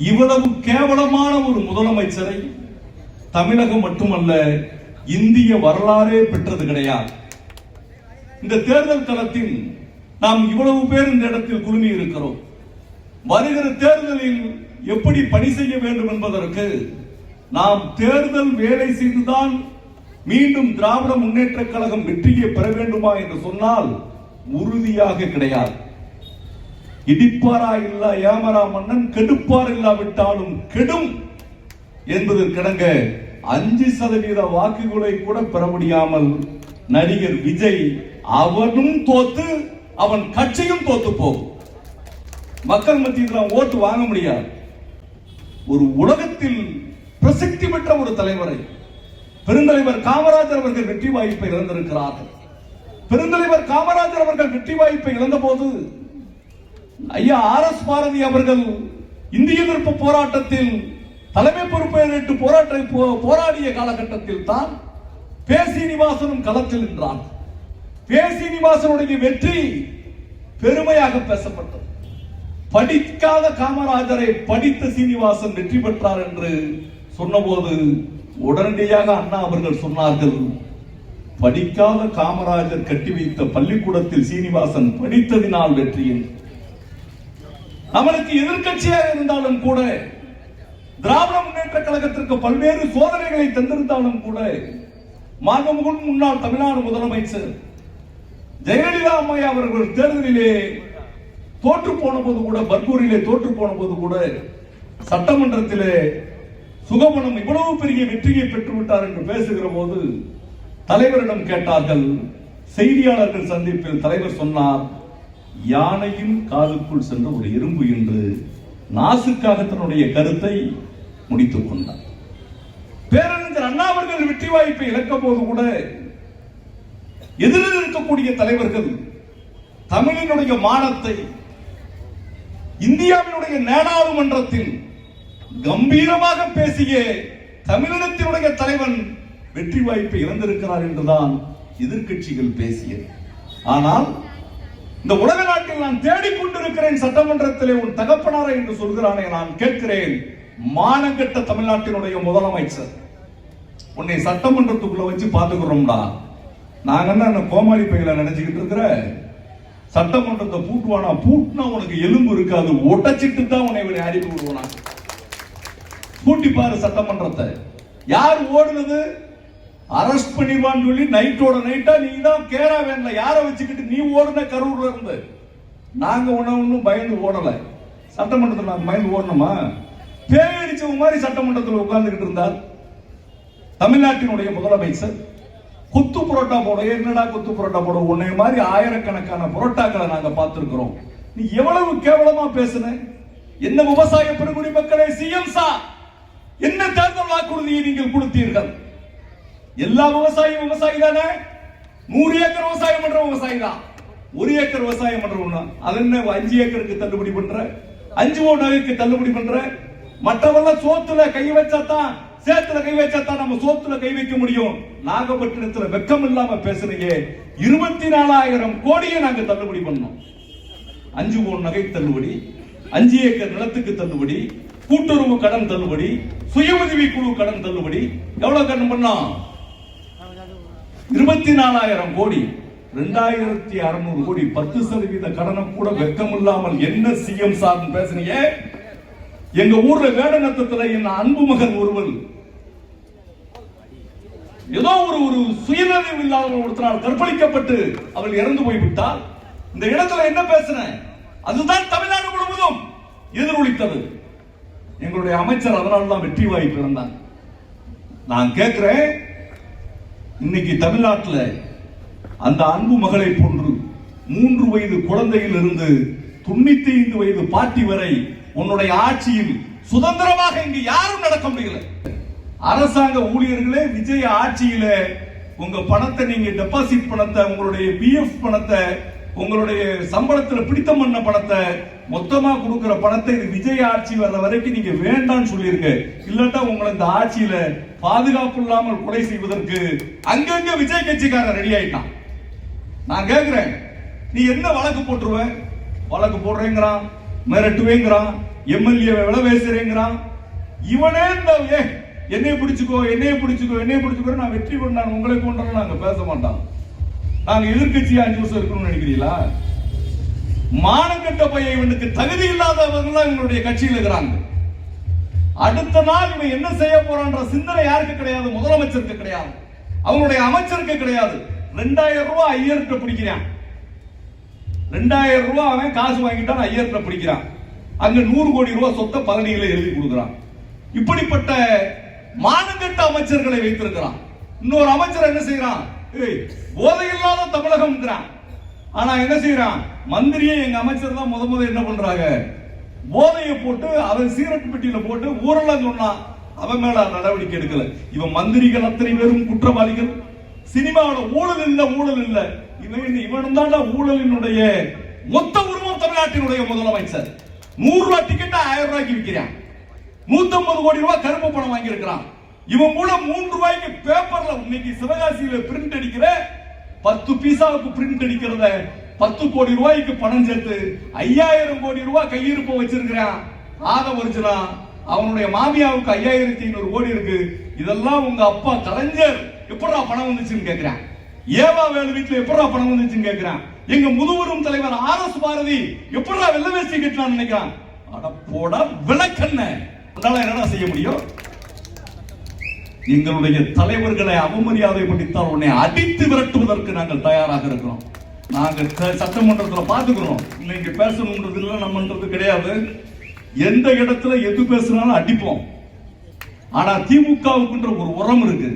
இவ்வளவு கேவலமான ஒரு முதலமைச்சரை தமிழகம் மட்டுமல்ல இந்திய வரலாறே பெற்றது கிடையாது. இந்த தேர்தல் களத்தில் நாம் இவ்வளவு பேர் இந்த இடத்தில் குழுமி இருக்கிறோம். வருகிற தேர்தலில் எப்படி பணி செய்ய வேண்டும் என்பதற்கு நாம் தேர்தல் வேலை செய்துதான் மீண்டும் திராவிட முன்னேற்ற கழகம் வெற்றியை பெற வேண்டுமா என்று சொன்னால் உறுதியாக கிடையாது. இடிப்பாரா இல்லா ஏமரா மன்னன் கெடுப்பார் இல்லாவிட்டாலும் கெடும் என்பது கிடங்க 5% வாக்குகளை கூட பெற முடியாமல் நடிகர் விஜய் அவனும் தோத்து அவன் கட்சியும் தோத்து போகும். மக்கள் மத்தியில் ஓட்டு வாங்க முடியாது. ஒரு உலகத்தில் பிரசித்தி பெற்ற ஒரு தலைவரை பெருந்தலைவர் காமராஜர் அவர்கள் வெற்றி வாய்ப்பை இழந்திருக்கிறார்கள். பெருந்தலைவர் காமராஜர் அவர்கள் வெற்றி வாய்ப்பை இழந்த போது ஐயா RS பாரதி அவர்கள் இந்திய எதிர்ப்பு போராட்டத்தில் தலைமை பொறுப்பை ஏற்று போராடிய காலகட்டத்தில் தான் பே. சீனிவாசனும் களத்தில் நின்றார். பே. சீனிவாசனுடைய வெற்றி பெருமையாக பேசப்பட்டது. படிக்காத காமராஜரை படித்த சீனிவாசன் வெற்றி பெற்றார் என்று சொன்னபோது உடனடியாக அண்ணா அவர்கள் சொன்னார்கள், படிக்காத காமராஜர் கட்டி வைத்த பள்ளிக்கூடத்தில் சீனிவாசன் படித்ததினால் வெற்றி என்று. அவனுக்கு எதிர்கட்சியாக இருந்தாலும் கூட திராவிட முன்னேற்ற கழகத்திற்கு பல்வேறு சோதனைகளை தந்திருந்தாலும் கூட மாண்புமிகு முன்னாள் தமிழ்நாடு முதலமைச்சர் ஜெயலலிதா அம்மையா அவர்கள் தேர்தலிலே தோற்று போன போது கூட, பர்கூரிலே தோற்று போன போது கூட சட்டமன்றத்திலே சுகமனம் இவ்வளவு பெரிய வெற்றியை பெற்றுவிட்டார் என்று பேசுகிற போது தலைவரிடம் கேட்டார்கள். செய்தியாளர்கள் சந்திப்பில் தலைவர் சொன்னார், யானையின் காதுக்குள் சென்ற ஒரு எறும்பு என்று நாசுக்காக தன்னுடைய கருத்தை முடித்துக் கொண்டார். பேரறிஞர் அண்ணா அவர்கள் வெற்றி வாய்ப்பை இழக்க போது கூட எதிரில் இருக்கக்கூடிய தலைவர்கள் தமிழினுடைய மானத்தை இந்தியாவினுடைய நாடாளுமன்றத்தில் கம்பீரமாக பேசிய தமிழினத்தினுடைய தலைவன் வெற்றி வாய்ப்பை இழந்திருக்கிறார் என்றுதான் எதிர்கட்சிகள் பேசியது. ஆனால் இந்த உலக நாட்டில் நான் தேடிக்கொண்டிருக்கிறேன், சட்டமன்றத்திலே உன் தகப்பனாரை என்று சொல்கிறானே, நான் கேட்கிறேன், மானங்கெட்ட தமிழ்நாட்டினுடைய முதலமைச்சர் உன்னை சட்டமன்றத்துக்குள்ள வச்சு பாத்துக்கிறோம்டா. நாங்க என்ன கோமாளி பையில நினைச்சுக்கிட்டு இருக்கிற? சட்டமன்றத்தை பூட்டுவானா? பூட்டினா உனக்கு எலும்பு இருக்காது, உடைச்சிட்டு தான் உன்னை அடிப்பு விடுவானா. பூட்டி பாரு சட்டமன்றத்தை. யார் ஓடுனது? அரெஸ்ட் பண்ணிடுவான்னு சொல்லி நைட்டோட நைட்டா நீ தான் கேரா வேணல யாரை வச்சுக்கிட்டு நீ ஓடுன கரூர்ல இருந்து. நாங்க ஒன்னும் பயந்து ஓடல. சட்டமன்றத்தில் நாங்க பயந்து ஓடணுமா? பேயடிச்சவங்க மாதிரி சட்டமன்றத்தில் உட்கார்ந்துகிட்டு இருந்தார் தமிழ்நாட்டினுடைய முதலமைச்சர். குத்து புரோட்டா போட, என்னடா குத்து புரோட்டா போட, உன்னை மாதிரி ஆயிரக்கணக்கான புரோட்டாக்களை நாங்க பார்த்திருக்கிறோம். நீ எவ்வளவு கேவலமா பேசுன? என்ன விவசாய பெருங்குடி மக்களே, சிஎம் சார், என்ன தேர்தல் வாக்குறுதியை நீங்கள் கொடுத்தீர்கள்? எல்லா விவசாயியும் விவசாயி தானே? 100 ஏக்கர் விவசாயம் பண்ற விவசாயி தான். 1 ஏக்கர் விவசாயம் பண்றவங்க அது என்ன 5 ஏக்கருக்கு தள்ளுபடி பண்ற, 5 நகைக்கு தள்ளுபடி பண்ற. மற்றவெல்லாம் சோத்துல கை வச்சாதான், சேத்துல கை வச்சாதான் நம்ம சோத்துல கை வைக்க முடியும். நாகப்பட்டினத்துல வெக்கம் இல்லாம பேசுறீங்க. 24,000 கோடியை நாங்க தள்ளுபடி பண்ணோம். 5 நகை தள்ளுபடி, 5 ஏக்கர் நிலத்துக்கு தள்ளுபடி, கூட்டுறவு கடன் தள்ளுபடி, சுய உதவி குழு கடன் தள்ளுபடி. எவ்வளவு கடன் பண்ணோம்? 24,000 கோடி, 2,600 கோடி, 10% கடனை கூட வெக்கம் இல்லாமல் என்ன சிஎம் சார் பேசுறீங்க? எங்க ஊர்ல வேடநத்தத்துல என் அன்பு மகன் ஒருவன் ஏதோ ஒரு சுயநினைவு இல்லாத ஒருத்தரால் கற்பழிக்கப்பட்டு அவள் இறந்து போய்விட்டால் இந்த இடத்துல என்ன பேசுறேன்? அதுதான் தமிழ்நாடு முழுவதும் எதிரொலித்தது. எங்களுடைய அமைச்சர் அதனால்தான் வெற்றி வாய்ப்பு இழந்தார். நான் கேட்கிறேன், இன்னைக்கு தமிழ்நாட்டில் அந்த அன்பு மகளை போன்று 3 வயது குழந்தையில் இருந்து 95 வயது பாட்டி வரை உன்னுடைய ஆட்சியில் சுதந்திரமாக இங்கு யாரும் நடக்க முடியல. அரசாங்க ஊழியர்களே, விஜய் ஆட்சியில உங்க பணத்தை, நீங்க டெபாசிட் பணத்தை, உங்களுடைய பிஎஃப் பணத்தை, உங்களுடைய சம்பளத்தில் பிடித்தம் பண்ண பணத்தை, மொத்தமா கொடுக்கிற பணத்தை இது விஜய் ஆட்சி வர்ற வரைக்கும் நீங்க வேண்டாம்னு சொல்லிருங்க. இல்லாட்டா உங்களை இந்த ஆட்சியில பாதுகாப்பு இல்லாமல் கொலை செய்வதற்கு அங்கங்க விஜய் கட்சிக்காரன் ரெடி ஆயிட்டான். நான் கேட்கிறேன், நீ என்ன வழக்கு போட்டுருவ? வழக்கு போடுறேங்கிறான், மிரட்டுவேங்கிறான், எம்எல்ஏ விலை பேசுறேங்கிறான். இவனே இந்த என்னைய பிடிச்சுக்கோ என்னைய பிடிச்சுக்கோ என்னைய பிடிச்சுக்கோ, நான் வெற்றி கொண்டான் உங்களை கொண்டாலும் நாங்க பேச மாட்டோம். நாங்க எதிர்கட்சியா 5 வருஷம் இருக்கணும்னு நினைக்கிறீங்களா? மானங்கட்ட பையன், இவனுக்கு தகுதி இல்லாதவங்க எங்களுடைய கட்சியில் இருக்கிறாங்க. அடுத்த நாள் இவன் என்ன செய்ய போறான்ற சிந்தனை யாருக்கு கிடையாது? முதலமைச்சருக்கு கிடையாது, அவங்களுடைய அமைச்சருக்கு கிடையாது. 2000 ரூபாய் ஐயர்கிட்ட பிடிக்கிறான். 2000 ரூபாய் அவன் காசு வாங்கிட்டான், ஐயர்கிட்ட பிடிக்கிறான். அங்க 100 கோடி ரூபாய் சொத்தை பழனிகளை எழுதி கொடுக்கிறான். இப்படிப்பட்ட மானங்கட்ட அமைச்சர்களை வைத்திருக்கிறான். இன்னொரு அமைச்சர் என்ன செய்யறான்? போதையில்லாத தமிழகம். ஆனா என்ன செய்யறான்? மந்திரியே எங்க அமைச்சர் தான் முத என்ன பண்றாங்க, போதையை போட்டு அவன் சீரட் பெட்டியில போட்டு ஊரெல்லாம் சொன்னான், அவன் மேல நடவடிக்கை எடுக்கல. இவன் மந்திரிகள் அத்தனை பேரும் குற்றவாளிகள். சினிமாவில் ஊழல் இல்ல, இவன் தான் ஊழலினுடைய மொத்த உருவம். தமிழ்நாட்டினுடைய முதலமைச்சர் 100 ரூபாய் டிக்கெட் 1000 ரூபாய்க்கு விற்கிறான். 150 கோடி ரூபாய் கருப்பு பணம் வாங்கி இருக்கிறான். இவன் கூட 3 ரூபாய்க்கு பேப்பர்ல இன்னைக்கு சிவகாசியில பிரிண்ட் அடிக்கிற 10 பீசாவுக்கு பிரிண்ட் அடிக்கிறத 10 கோடி ரூபாய்க்கு பணம் சேர்த்து 5000 கோடி ரூபாய் கையிருப்பு வச்சிருக்கிறான். ஆதவர்ஜனா அவனுடைய மாமியாவுக்கு 5500 கோடி இருக்கு. இதெல்லாம் உங்க அப்பா கலைஞர் எப்படா பணம் வந்துச்சுன்னு கேட்கிறான். ஏவா வேலு வீட்டுல எப்படா பணம் வந்துச்சுன்னு கேட்கிறான். எங்க முதுவரும் தலைவர் RS பாரதி எப்படா வெள்ள வேஷ்டி கட்டலாம்னு நினைக்கிறான். அட போடா விளக்கண்ண, என்னடா செய்ய முடியும்? எங்களுடைய தலைவர்களை அவமரியாதைப்படுத்தால் உன்னை அடித்து விரட்டுவதற்கு நாங்கள் தயாராக இருக்கிறோம். நாங்கள் சட்டமன்றத்தில் பார்த்துக்கிறோம். இன்னைக்கு பேசணும்ன்றது இல்லை, நம்மன்றது கிடையாது. எந்த இடத்துல எது பேசினாலும் அடிப்போம். ஆனா திமுகவுக்குன்ற ஒரு உரம் இருக்கு.